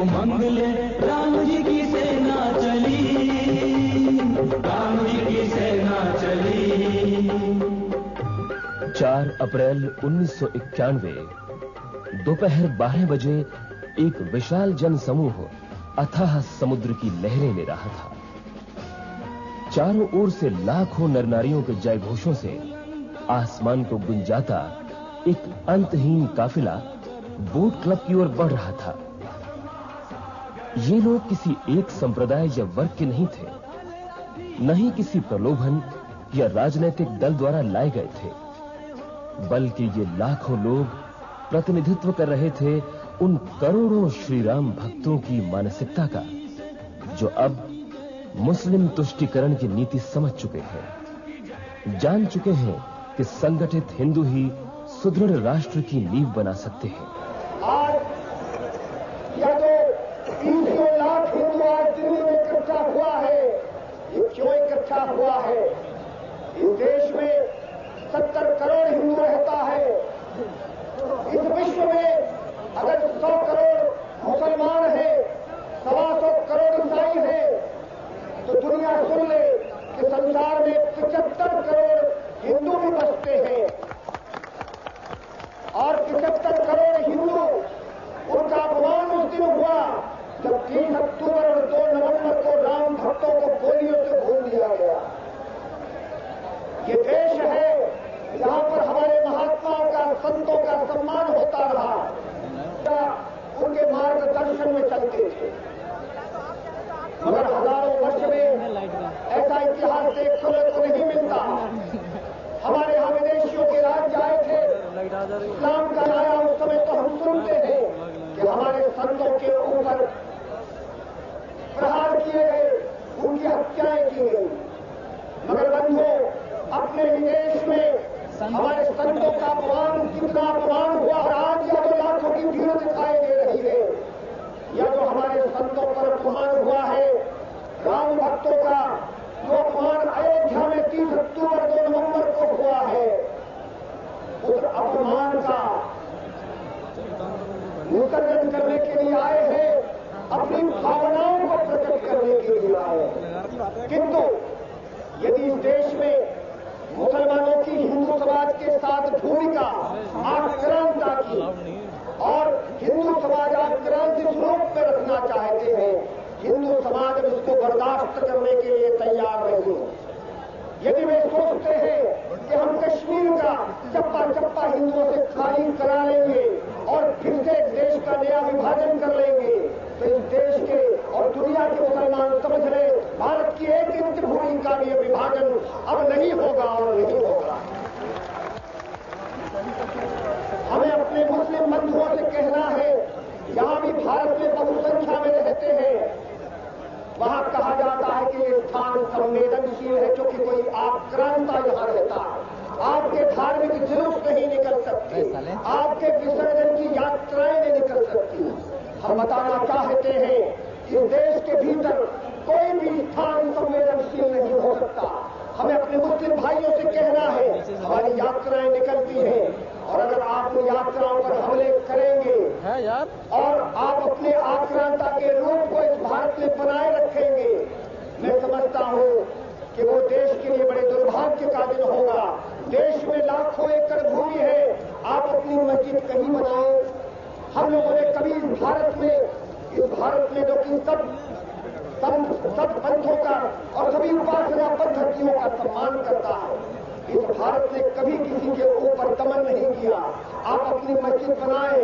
उमंग ले राम जी की सेना चली, राम जी की सेना चली। 4 अप्रैल 1991 दोपहर 12 बजे एक विशाल जन समूह अथाह समुद्र की लहरें ले रहा था। चारों ओर से लाखों नरनारियों के जयघोषों से आसमान को गुंजाता एक अंतहीन काफिला बोट क्लब की ओर बढ़ रहा था। ये लोग किसी एक संप्रदाय या वर्ग के नहीं थे, न ही किसी प्रलोभन या राजनीतिक दल द्वारा लाए गए थे, बल्कि ये लाखों लोग प्रतिनिधित्व कर रहे थे उन करोड़ों श्री राम भक्तों की मानसिकता का, जो अब मुस्लिम तुष्टीकरण की नीति समझ चुके हैं, जान चुके हैं कि संगठित हिंदू ही सुदृढ़ राष्ट्र की नींव बना सकते हैं। आज यह जो 300 लाख हिंदू आज दिल्ली में इकट्ठा हुआ है, ये क्यों इकट्ठा हुआ है? इस देश में 70 करोड़ हिंदू रहता है। इस विश्व में अगर 100 करोड़ मुसलमान हैं, 125 करोड़ ईसाई हैं, तो दुनिया सुन ले कि संसार में 75 करोड़ हिंदू भी बसते हैं। और 75 करोड़ हिंदू, उनका अपमान उस दिन हुआ जब 3 अक्टूबर और 2 नवंबर को राम भक्तों को गोलियों से भून दिया गया। ये देश है जहां पर हमारे महात्माओं का, संतों का सम्मान होता रहा, उनके मार्गदर्शन में चलते थे। मगर हजारों वर्ष में ऐसा इतिहास देखने को नहीं मिलता। हमारे यहाँ विदेशियों के राज्य आए थे, इस्लाम का आया, उस समय तो हम सुनते हैं कि हमारे संतों के ऊपर प्रहार किए गए, उनकी हत्याएं की गई। मगर बंधुओं, अपने विदेश में हमारे संतों का अपमान, कितना अपमान हुआ, और आज यह जो लाखों की भीड़ दिखाई दे रही है, यह जो हमारे संतों पर अपमान हुआ है, राम भक्तों का जो अपमान अयोध्या में 30 अक्टूबर 2 नवंबर को हुआ है, उस अपमान का विसर्जन करने के लिए आए हैं, अपनी भावनाओं को प्रकट करने के लिए आए हैं। किंतु यदि इस देश में मुसलमानों की हिंदू समाज के साथ भूमिका आक्रांता की और हिंदू समाज आक्रांत इस रूप में रखना चाहते हैं, हिंदू समाज उसको बर्दाश्त करने के लिए तैयार नहीं। यदि वे सोचते हैं कि हम कश्मीर का चप्पा चप्पा हिंदुओं से खाली करा लेंगे और फिर से देश का नया विभाजन कर लेंगे, तो इस देश के और दुनिया के मुसलमान समझ रहे भारत की 1 इंच भूमि का भी विभाजन अब नहीं होगा और नहीं होगा। हमें अपने मुस्लिम बंधुओं से कहना है, जहां भी भारत में बहुसंख्या में रहते हैं, वहां कहा जाता है कि ये स्थान संवेदनशील है, क्योंकि कोई आक्रांता यहां रहता है। आपके धार्मिक जुलूस नहीं निकल सकते, आपके विसर्जन की यात्राएं नहीं निकल सकती। हम बताना चाहते हैं, इस देश के भीतर कोई भी स्थान संवेदनशील नहीं हो सकता। हमें अपने मुस्लिम भाइयों से कहना है, हमारी यात्राएं निकलती हैं, और अगर आप उन यात्राओं पर हमले करेंगे और आप अपने आक्रांता के रूप को इस भारत में बनाए रखेंगे, मैं समझता हूं कि वो देश के लिए बड़े दुर्भाग्य का दिन होगा। देश में लाखों एकड़ भूमि है, आप अपनी मस्जिद कहीं बनाए। हम लोगों ने कभी इस भारत में जो कि सब पंथों का और सभी उपासना पद्धतियों का सम्मान करता है, इस भारत ने कभी किसी के ऊपर दमन नहीं किया। आप अपनी मस्जिद बनाए,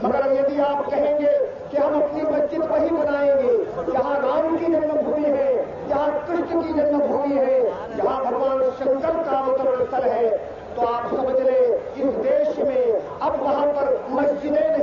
मगर यदि आप कहेंगे कि हम अपनी मस्जिद वही बनाएंगे जहां राम की जन्मभूमि है, जहां कृष्ण की जन्मभूमि है, जहां भगवान शंकर का अवतरण स्थल है, तो आप समझ लें इस देश में अब वहां पर मस्जिदें